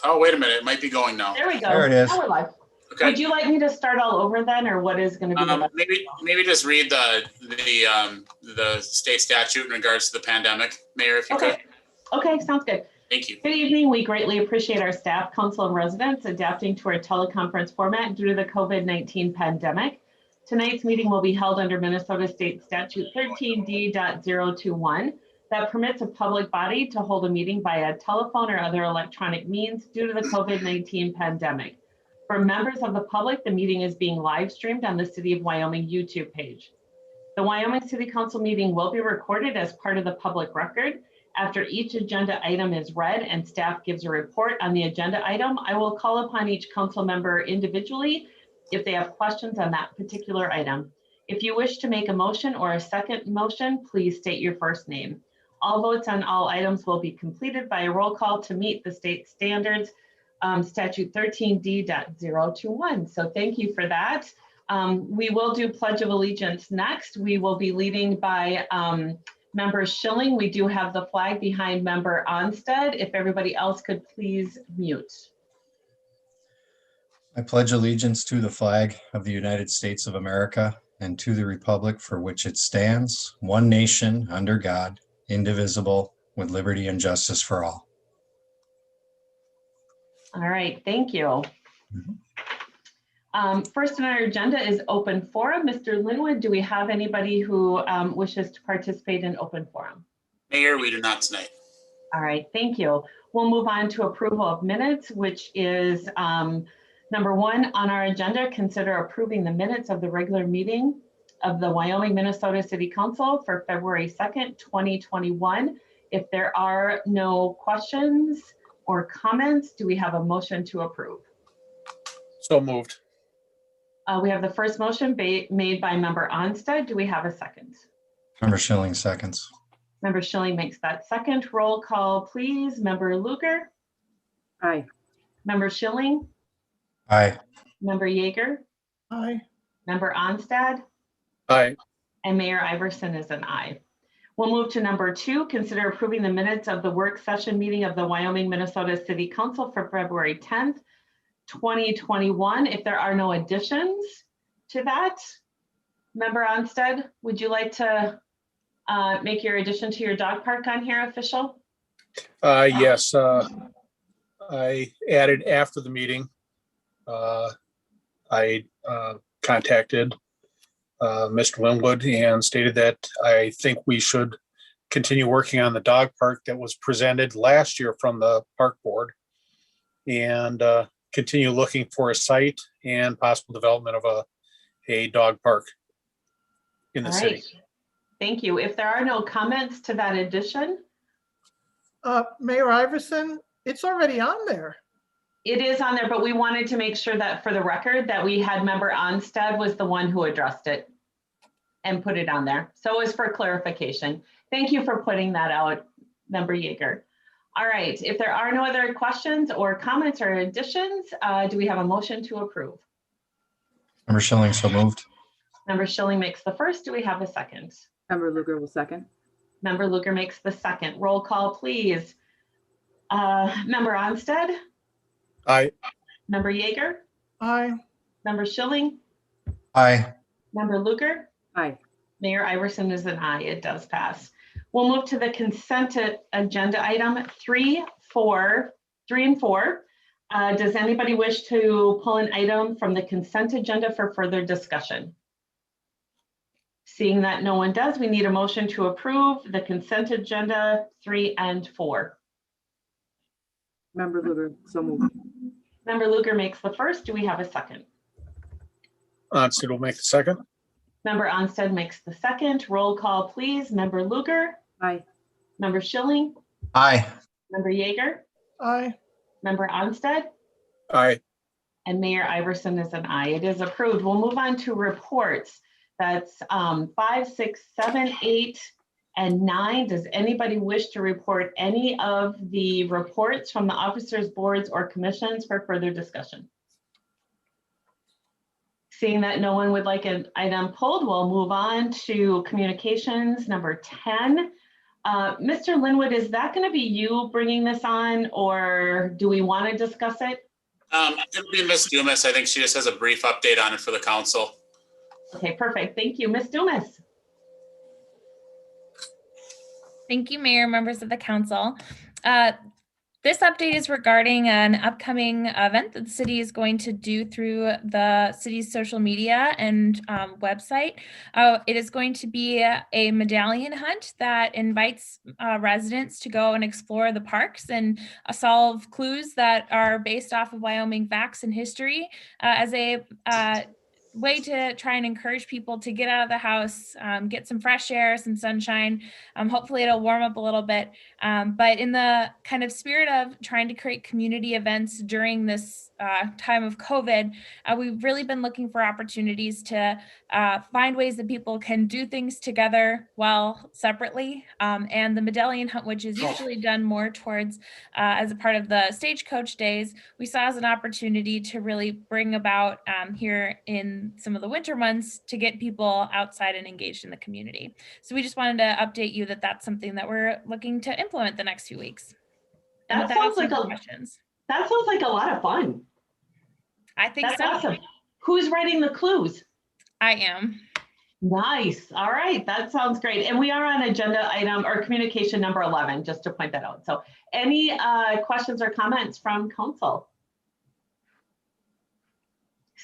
Oh, wait a minute. It might be going now. There we go. There it is. Now we're live. Okay. Would you like me to start all over then, or what is going to be the best? Maybe just read the state statute in regards to the pandemic, Mayor, if you could. Okay, sounds good. Thank you. Good evening. We greatly appreciate our staff, council, and residents adapting to our teleconference format due to the COVID-19 pandemic. Tonight's meeting will be held under Minnesota State Statute 13D.021 that permits a public body to hold a meeting via telephone or other electronic means due to the COVID-19 pandemic. For members of the public, the meeting is being live streamed on the City of Wyoming YouTube page. The Wyoming City Council meeting will be recorded as part of the public record. After each agenda item is read and staff gives a report on the agenda item, I will call upon each council member individually if they have questions on that particular item. If you wish to make a motion or a second motion, please state your first name. All votes on all items will be completed by a roll call to meet the state standards, statute 13D.021. So thank you for that. We will do Pledge of Allegiance next. We will be leading by Member Schilling. We do have the flag behind Member Onstead. If everybody else could please mute. I pledge allegiance to the flag of the United States of America and to the republic for which it stands, one nation, under God, indivisible, with liberty and justice for all. All right, thank you. First on our agenda is open forum. Mr. Linwood, do we have anybody who wishes to participate in open forum? Mayor, we do not tonight. All right, thank you. We'll move on to approval of minutes, which is number one on our agenda. Consider approving the minutes of the regular meeting of the Wyoming, Minnesota City Council for February 2nd, 2021. If there are no questions or comments, do we have a motion to approve? So moved. We have the first motion made by Member Onstead. Do we have a second? Member Schilling seconds. Member Schilling makes that second. Roll call, please. Member Luker? Aye. Member Schilling? Aye. Member Yeager? Aye. Member Onstad? Aye. And Mayor Iverson is an aye. We'll move to number two. Consider approving the minutes of the work session meeting of the Wyoming, Minnesota City Council for February 10th, 2021. If there are no additions to that, Member Onstead, would you like to make your addition to your dog park on here official? Yes, I added after the meeting. I contacted Mr. Linwood and stated that I think we should continue working on the dog park that was presented last year from the park board and continue looking for a site and possible development of a dog park in the city. Thank you. If there are no comments to that addition. Mayor Iverson, it's already on there. It is on there, but we wanted to make sure that for the record that we had Member Onstead was the one who addressed it and put it on there. So it was for clarification. Thank you for putting that out, Member Yeager. All right, if there are no other questions or comments or additions, do we have a motion to approve? Member Schilling, so moved. Member Schilling makes the first. Do we have a second? Member Luker will second. Member Luker makes the second. Roll call, please. Member Onstead? Aye. Member Yeager? Aye. Member Schilling? Aye. Member Luker? Aye. Mayor Iverson is an aye. It does pass. We'll move to the consent agenda item 3 and 4. Does anybody wish to pull an item from the consent agenda for further discussion? Seeing that no one does, we need a motion to approve the consent agenda 3 and 4. Member Luker, so moved. Member Luker makes the first. Do we have a second? Onstead will make the second. Member Onstead makes the second. Roll call, please. Member Luker? Aye. Member Schilling? Aye. Member Yeager? Aye. Member Onstead? Aye. And Mayor Iverson is an aye. It is approved. We'll move on to reports. That's 5, 6, 7, 8, and 9. Does anybody wish to report any of the reports from the officers, boards, or commissions for further discussion? Seeing that no one would like an item pulled, we'll move on to communications number 10. Mr. Linwood, is that going to be you bringing this on, or do we want to discuss it? It'll be Ms. Dumas. I think she just has a brief update on it for the council. Okay, perfect. Thank you. Ms. Dumas. Thank you, Mayor, members of the council. This update is regarding an upcoming event that the city is going to do through the city's social media and website. It is going to be a medallion hunt that invites residents to go and explore the parks and solve clues that are based off of Wyoming facts and history as a way to try and encourage people to get out of the house, get some fresh air, some sunshine. Hopefully it'll warm up a little bit. But in the kind of spirit of trying to create community events during this time of COVID, we've really been looking for opportunities to find ways that people can do things together while separately. And the medallion hunt, which is usually done more towards as a part of the stagecoach days, we saw as an opportunity to really bring about here in some of the winter months to get people outside and engaged in the community. So we just wanted to update you that that's something that we're looking to implement the next few weeks. And That sounds like questions. That sounds like a lot of fun. I think That's so. awesome. Who's writing the clues? I am. Nice. All right. That sounds great. And we are on agenda item or communication number 11, just to point that out. So any questions or comments from council?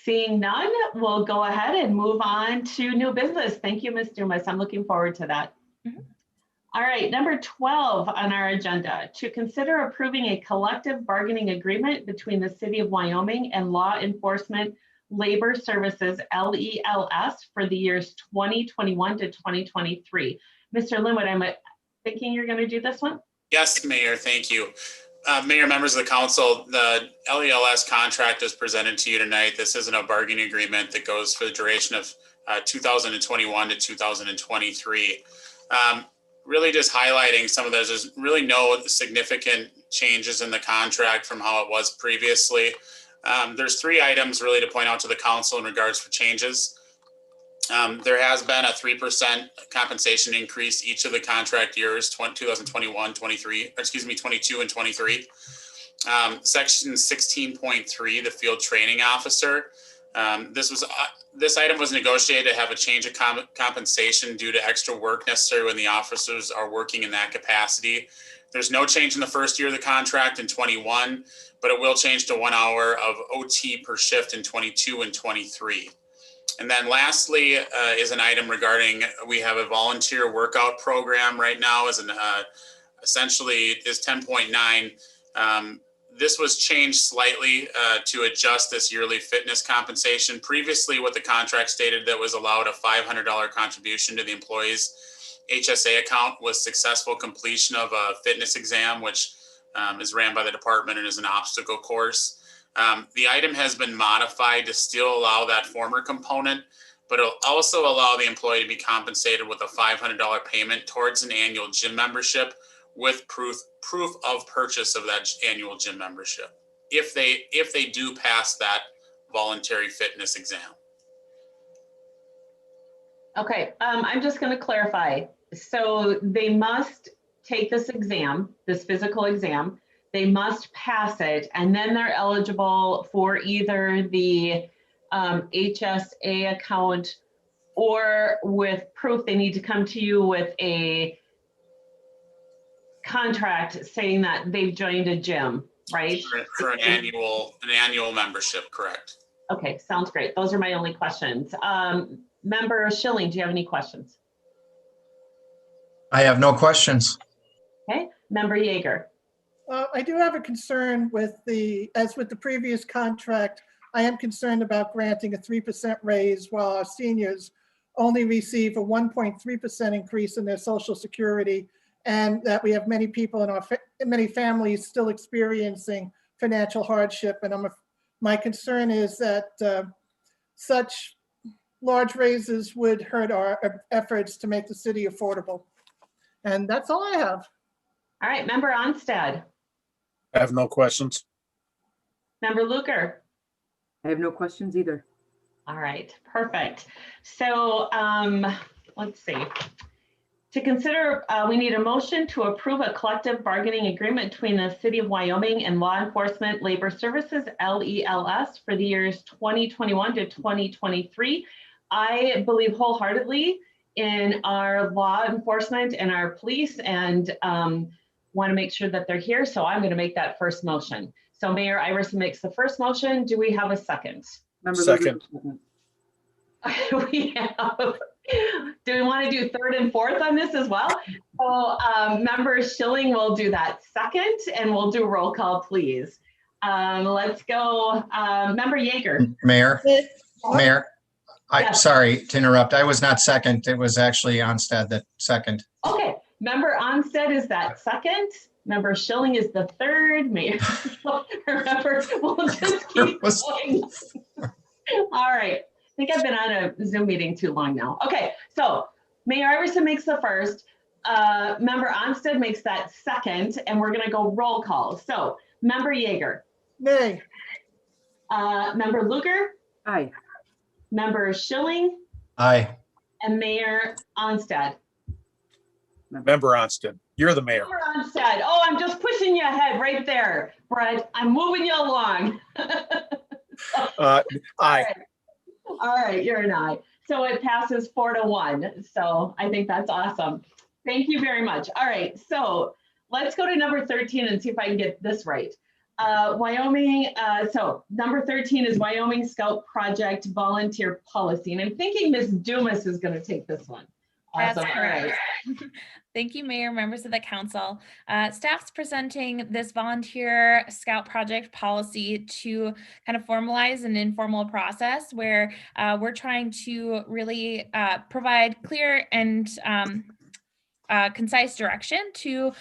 Seeing none, we'll go ahead and move on to new business. Thank you, Ms. Dumas. I'm looking forward to that. Mm-hmm. All right, number 12 on our agenda, to consider approving a collective bargaining agreement between the City of Wyoming and Law Enforcement Labor Services, LELS, for the years 2021 to 2023. Mr. Linwood, I'm thinking you're going to do this one? Yes, Mayor, thank you. Mayor, members of the council, the LELS contract is presented to you tonight. This isn't a bargaining agreement that goes for the duration of 2021 to 2023. Really just highlighting some of those. There's really no significant changes in the contract from how it was previously. There's 3 items really to point out to the council in regards to changes. There has been a 3% compensation increase each of the contract years, 2021, 23, excuse me, 22 and 23. Section 16.3, the field training officer. This item was negotiated to have a change of compensation due to extra work necessary when the officers are working in that capacity. There's no change in the first year of the contract in 21, but it will change to 1 hour of OT per shift in 22 and 23. And then lastly is an item regarding, we have a volunteer workout program right now as an essentially is 10.9. This was changed slightly to adjust this yearly fitness compensation. Previously, what the contract stated that was allowed a $500 contribution to the employee's HSA account was successful completion of a fitness exam, which is ran by the department and is an obstacle course. The item has been modified to still allow that former component, but it'll also allow the employee to be compensated with a $500 payment towards an annual gym membership with proof of purchase of that annual gym membership if they do pass that voluntary fitness exam. Okay, I'm just going to clarify. So they must take this exam, this physical exam. They must pass it, and then they're eligible for either the HSA account or with proof. They need to come to you with a contract saying that they've joined a gym, right? For an annual membership, correct. Okay, sounds great. Those are my only questions. Member Schilling, do you have any questions? I have no questions. Okay, Member Yeager. I do have a concern with as with the previous contract, I am concerned about granting a 3% raise while our seniors only receive a 1.3% increase in their Social Security, and that we have many people in many families still experiencing financial hardship. And my concern is that such large raises would hurt our efforts to make the city affordable. And that's all I have. All right, Member Onstad. I have no questions. Member Luker. I have no questions either. All right, perfect. So let's see. To consider, we need a motion to approve a collective bargaining agreement between the City of Wyoming and Law Enforcement Labor Services, LELS, for the years 2021 to 2023. I believe wholeheartedly in our law enforcement and our police, and want to make sure that they're here. So I'm going to make that first motion. So Mayor Iverson makes the first motion. Do we have a second? Member Lugar, Second. We have. Do we want to do third and fourth on this as well? So Member Schilling will do that second, and we'll do roll call, please. Let's go. Member Yeager. Mayor, Mayor, Yes. sorry to interrupt. I was not second. It was actually Onstad that second. Okay, Member Onstead is that second. Member Schilling is the third. Mayor, remember, we'll just keep going. All right. I think I've been on a Zoom meeting too long now. Okay, so Mayor Iverson makes the first, Member Onstead makes that second, and we're gonna go roll call. So Member Yeager, Nay. Member Lugar, aye. Member Schilling, Aye. and Mayor Onstead. Member Onsted, you're the mayor. Member Onstead, oh, I'm just pushing you ahead right there, Brett. I'm moving you along. Aye. All right, you're an aye. So it passes 4-1. So I think that's awesome. Thank you very much. All right, so let's go to number 13 and see if I can get this right. Wyoming, so number 13 is Wyoming Scout Project Volunteer Policy. And I'm thinking Ms. Dumas is going to take this one. That's Awesome. All right. correct. Thank you, Mayor, members of the council. Staff's presenting this volunteer scout project policy to kind of formalize an informal process where we're trying to really provide clear and concise direction to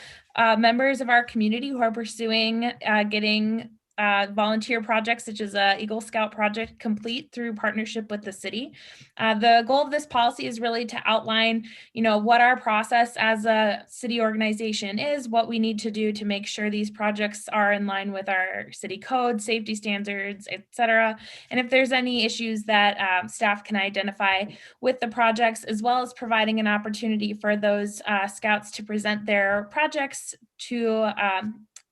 members of our community who are pursuing getting volunteer projects such as Eagle Scout project complete through partnership with the city. The goal of this policy is really to outline, what our process as a city organization is, what we need to do to make sure these projects are in line with our city code, safety standards, etc. And if there's any issues that staff can identify with the projects, as well as providing an opportunity for those scouts to present their projects to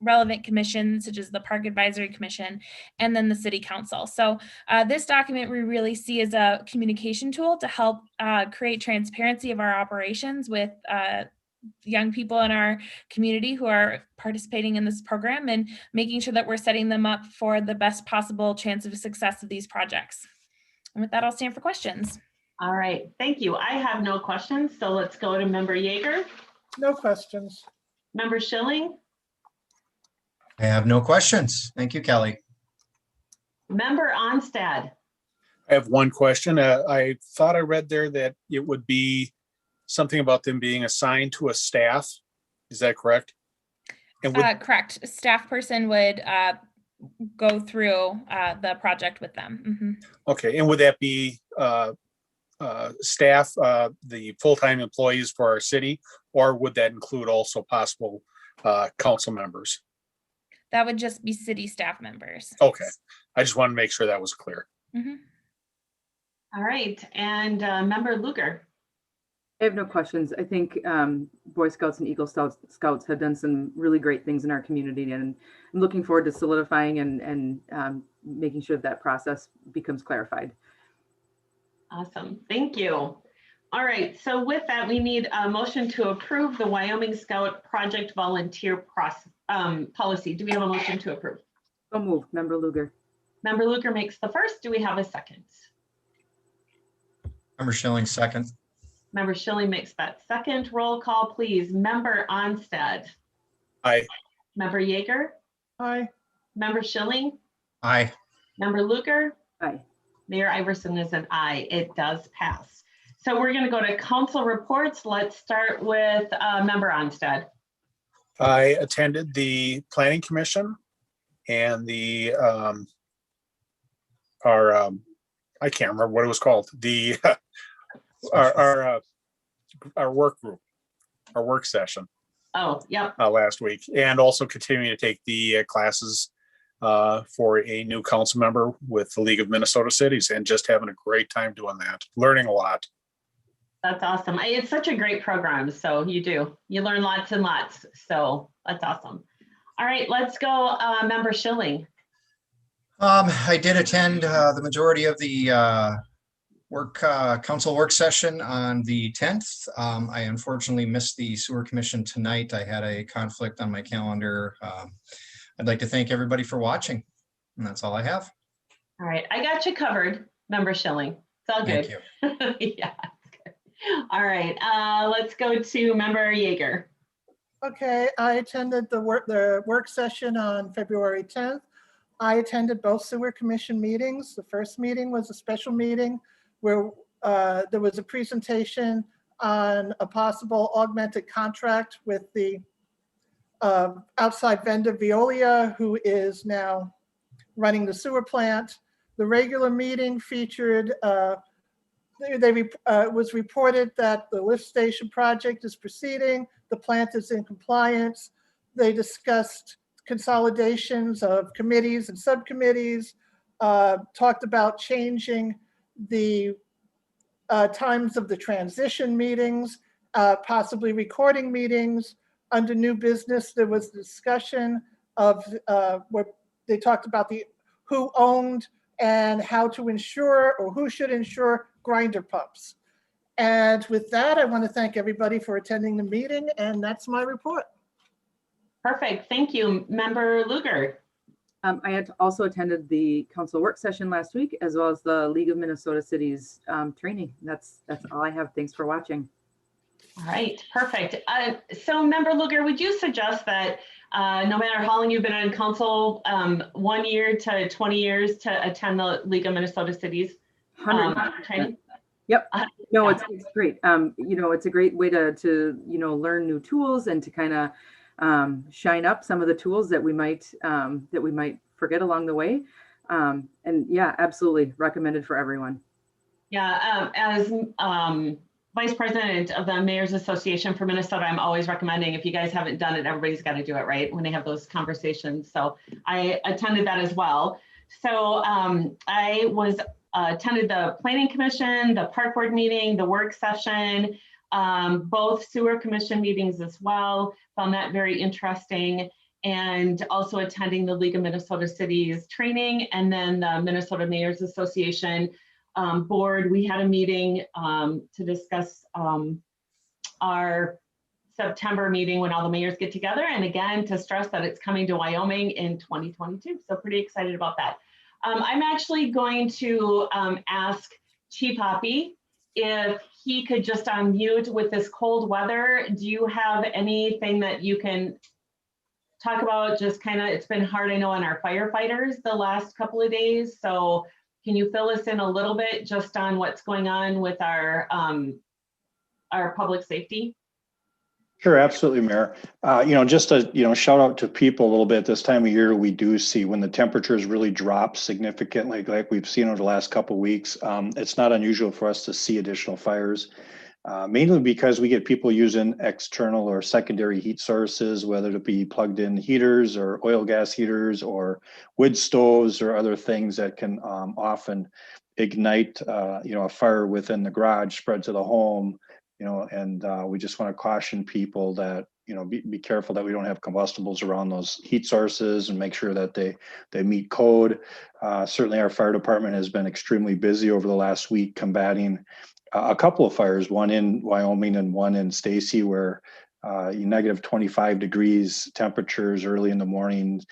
relevant commissions such as the Park Advisory Commission and then the City Council. So this document we really see as a communication tool to help create transparency of our operations with young people in our community who are participating in this program and making sure that we're setting them up for the best possible chance of success of these projects. And with that, I'll stand for questions. All right, thank you. I have no questions, so let's go to Member Yeager. No questions. Member Schilling, I have no questions. Thank you, Kelly. Member Onstad. I have one question. I thought I read there that it would be something about them being assigned to a staff. Is that correct? And would, Correct. A staff person would go through the project with them. Mhm. okay, and would that be staff, the full-time employees for our city, or would that include also possible council members? That would just be city staff members. Okay, I just wanted to make sure that was clear. Mhm. All right, and Member Lugar. I have no questions. I think Boy Scouts and Eagle Scouts have done some really great things in our community, and I'm looking forward to solidifying and making sure that process becomes clarified. Awesome, thank you. All right, so with that, we need a motion to approve the Wyoming Scout Project Volunteer Policy. Do we have a motion to approve? So moved, Member Lugar. Member Lugar makes the first. Do we have a second? Member Schilling, second. Member Schilling makes that second. Roll call, please. Member Onstead. Aye. Member Yeager. Aye. Member Schilling. Aye. Member Lugar. Aye. Mayor Iverson is an aye. It does pass. So we're going to go to council reports. Let's start with Member Onstead. I attended the Planning Commission and the I can't remember what it was called. The our work group, our work session Oh, yep. last week, and also continuing to take the classes for a new council member with the League of Minnesota Cities, and just having a great time doing that, learning a lot. That's awesome. It's such a great program. So you learn lots and lots. So that's awesome. All right, let's go, Member Schilling. I did attend the majority of the council work session on the 10th. I unfortunately missed the sewer commission tonight. I had a conflict on my calendar. I'd like to thank everybody for watching, and that's all I have. All right, I got you covered, Member Schilling. It's all good. Thank you. Yeah, it's good. All right, let's go to Member Yeager. Okay, I attended the work session on February 10th. I attended both sewer commission meetings. The first meeting was a special meeting where there was a presentation on a possible augmented contract with the outside vendor Veolia, who is now running the sewer plant. The regular meeting featured, it was reported that the lift station project is proceeding, the plant is in compliance. They discussed consolidations of committees and subcommittees, talked about changing the times of the transition meetings, possibly recording meetings. Under new business, there was discussion of where they talked about who owned and how to insure, or who should insure, grinder pumps. And with that, I want to thank everybody for attending the meeting, and that's my report. Perfect, thank you. Member Lugar. I had also attended the council work session last week, as well as the League of Minnesota Cities training. That's all I have. Thanks for watching. All right, perfect. So Member Lugar, would you suggest that no matter how long you've been on council, 1 year to 20 years, to attend the League of Minnesota Cities training? Yep. No, it's great. It's a great way to learn new tools and to kind of shine up some of the tools that we might forget along the way. And yeah, absolutely recommended for everyone. Yeah, as Vice President of the Mayor's Association for Minnesota, I'm always recommending, if you guys haven't done it, everybody's got to do it, right? When they have those conversations. So I attended that as well. So I attended the Planning Commission, the Park Board meeting, the work session, both sewer commission meetings as well. Found that very interesting. And also attending the League of Minnesota Cities training, and then the Minnesota Mayor's Association board. We had a meeting to discuss our September meeting when all the mayors get together, and again to stress that it's coming to Wyoming in 2022. So pretty excited about that. I'm actually going to ask Chief Hoppy if he could just unmute. With this cold weather, do you have anything that you can talk about? Just kind of, it's been hard, I know, on our firefighters the last couple of days. So can you fill us in a little bit just on what's going on with our public safety? Sure, absolutely, Mayor. Just a shout out to people a little bit. This time of year, we do see when the temperatures really drop significantly, like we've seen over the last couple of weeks. It's not unusual for us to see additional fires, mainly because we get people using external or secondary heat sources, whether it be plugged in heaters or oil gas heaters or wood stoves or other things that can often ignite, a fire within the garage, spread to the home. And we just want to caution people that, be careful that we don't have combustibles around those heat sources, and make sure that they meet code. Certainly our fire department has been extremely busy over the last week combating a couple of fires, one in Wyoming and one in Stacy, where negative 25 degrees temperatures early in the morning,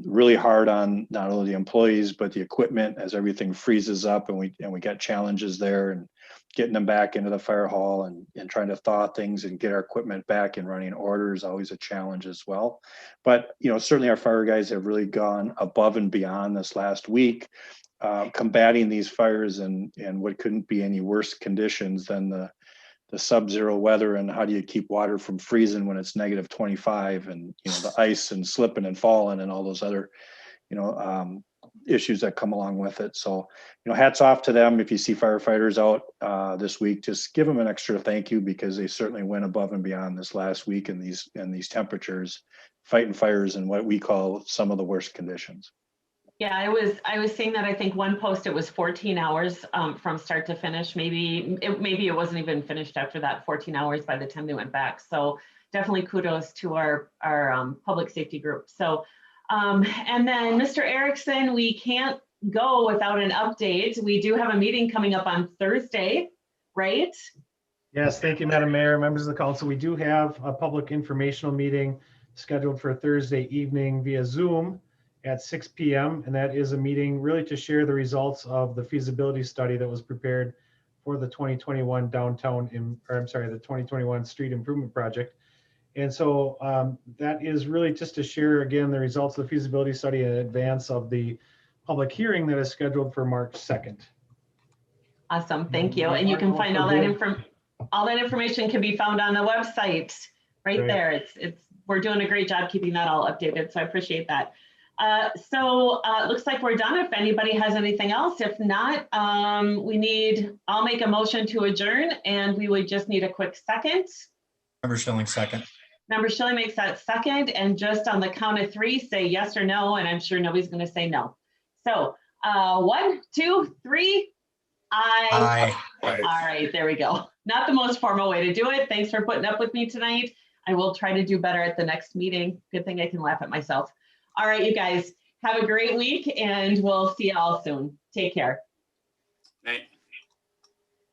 really hard on not only the employees, but the equipment as everything freezes up, and we got challenges there, and getting them back into the fire hall and trying to thaw things and get our equipment back and running order is always a challenge as well. But, certainly our fire guys have really gone above and beyond this last week, combating these fires and what couldn't be any worse conditions than the sub-zero weather, and how do you keep water from freezing when it's negative 25, and the ice and slipping and falling and all those other issues that come along with it. So hats off to them. If you see firefighters out this week, just give them an extra thank you, because they certainly went above and beyond this last week in these temperatures, fighting fires in what we call some of the worst conditions. Yeah, I was saying that I think one post, it was 14 hours from start to finish. Maybe it wasn't even finished after that 14 hours by the time they went back. So definitely kudos to our public safety group. So, and then Mr. Erickson, we can't go without an update. We do have a meeting coming up on Thursday, right? Yes, thank you, Madam Mayor, members of the council. We do have a public informational meeting scheduled for Thursday evening via Zoom at 6 p.m. And that is a meeting really to share the results of the feasibility study that was prepared for the 2021 the 2021 street improvement project. And so that is really just to share again the results of the feasibility study in advance of the public hearing that is scheduled for March 2nd. Awesome, thank you. And you can find all that information can be found on the website right there. We're doing a great job keeping that all updated, so I appreciate that. So it looks like we're done. If anybody has anything else, if not, I'll make a motion to adjourn, and we would just need a quick second. Member Schilling, second. Member Schilling makes that second, and just on the count of three, say yes or no, and I'm sure nobody's going to say no. So 1, 2, 3. Aye. All right, there we go. Not the most formal way to do it. Thanks for putting up with me tonight. I will try to do better at the next meeting. Good thing I can laugh at myself. All right, you guys, have a great week, and we'll see you all soon. Take care. Night.